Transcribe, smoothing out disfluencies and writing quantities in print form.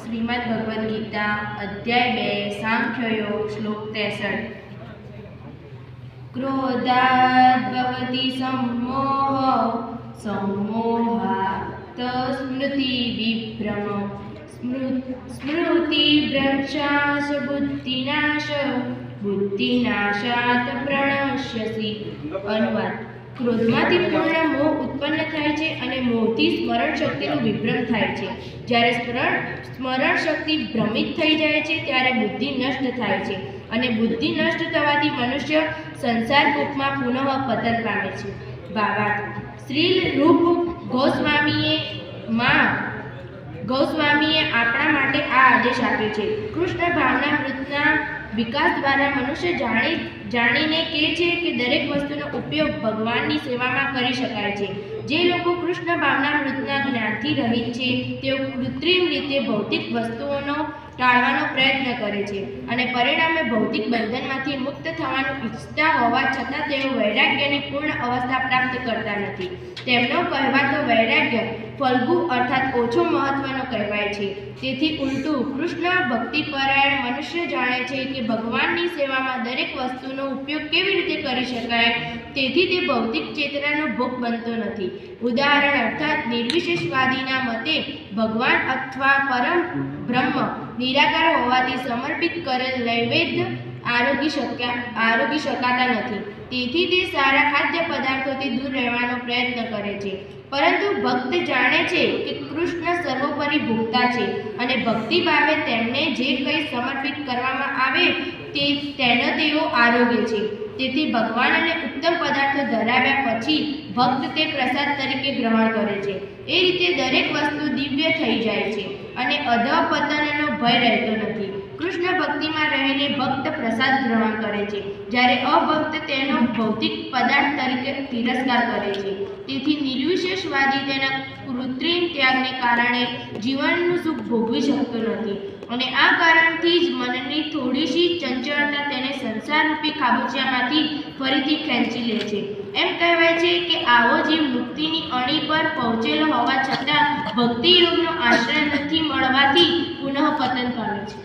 શ્રીમદ ભગવદ્ ગીતા અધ્યાય 2 સાંખ્ય યોગ શ્લોક 63 ક્રોધાદ ભવતિ सम्मोह सम्मोहात् स्मृति विभ्रम स्मृति भ्रंशाश बुद्धिनाश बुद्धिनाशात् प्रणश्यसि। अनुवाद: क्रोधमांथी पूर्ण मोह उत्पन्न थाय छे અને મોહથી સ્મરણ શક્તિનો વિભ્રમ થાય છે। જ્યારે સ્મરણ શક્તિ ભ્રમિત થઈ જાય છે ત્યારે બુદ્ધિ નષ્ટ થાય છે અને બુદ્ધિ નષ્ટ થવાથી મનુષ્ય સંસાર કૂપમાં પુનઃ પતન પામે છે। ભાવાર્થ: શ્રી રૂપ ગોસ્વામીએ આપણા માટે આ આદેશ આપ્યો છે। કૃષ્ણ ભાવનામૃતના વિકાસ દ્વારા મનુષ્ય જાણીને કહે છે કે દરેક વસ્તુનો ઉપયોગ ભગવાનની સેવામાં કરી શકાય છે। જે લોકો કૃષ્ણ ભાવનામૃતના જ્ઞાનથી રહિત છે તેઓ કૃત્રિમ રીતે ભૌતિક વસ્તુઓનો ટાળવાનો પ્રયત્ન કરે છે અને પરિણામે ભૌતિક બંધનમાંથી મુક્ત થવાનું ઈચ્છતા હોવા છતાં તેઓ વૈરાગ્યની પૂર્ણ અવસ્થા પ્રાપ્ત કરતા નથી। તેમનો કહેવાતો વૈરાગ્ય ફલ્ગુ અર્થાત ઓછો મહત્વનો કહેવાય છે। તેથી ઉલટું કૃષ્ણ ભક્તિપરાયણ મનુષ્ય જાણે છે કે ભગવાનની સેવામાં દરેક વસ્તુનો ઉપયોગ કેવી રીતે કરી શકાય, તેથી તે ભૌતિક ચેતનાનો ભોગ બનતો નથી। ઉદાહરણ અર્થાત નિર્વિશેષવાદીના મતે ભગવાન અથવા પરમ બ્રહ્મ નિરાકાર હોવાથી સમર્પિત કરેલ નૈવેદ્ય આરોગી શકાતા નથી, તેથી તે સારા ખાદ્ય પદાર્થોથી દૂર રહેવાનો પ્રયત્ન કરે છે। પરંતુ ભક્ત જાણે છે કે કૃષ્ણ સર્વોપરી ભોગતા છે અને ભક્તિ ભાવે તેમને જે કંઈ સમર્પિત કરવામાં આવે તેનો તેઓ આરોગે છે। તેથી ભગવાન અને ઉત્તમ પદાર્થો ધરાવ્યા પછી ભક્ત તે પ્રસાદ તરીકે ગ્રહણ કરે છે। એ રીતે દરેક વસ્તુ દિવ્ય થઈ જાય છે અને અધઃપતનનો ભય રહેતો નથી। કૃષ્ણ ભક્તિમાં રહીને ભક્ત પ્રસાદ ગ્રહણ કરે છે, જ્યારે અભક્ત તેનો ભૌતિક પદાર્થ તરીકે તિરસ્કાર કરે છે। તેથી નિર્વિશેષવાદી તેના કૃત્રિમ ત્યાગને કારણે જીવનનું સુખ ભોગવી શકતો નથી અને આ કારણથી જ મનની થોડીશી ચંચળતા તેને સંસારરૂપી ખાબોચિયામાંથી ફરીથી ખેંચી લે છે। એમ કહેવાય છે કે આવો જીવ મુક્તિની અણી પર પહોંચેલો હોવા છતાં ભક્તિ યોગનો આશ્રય નથી મળવાથી પુનઃ પતન પામે છે।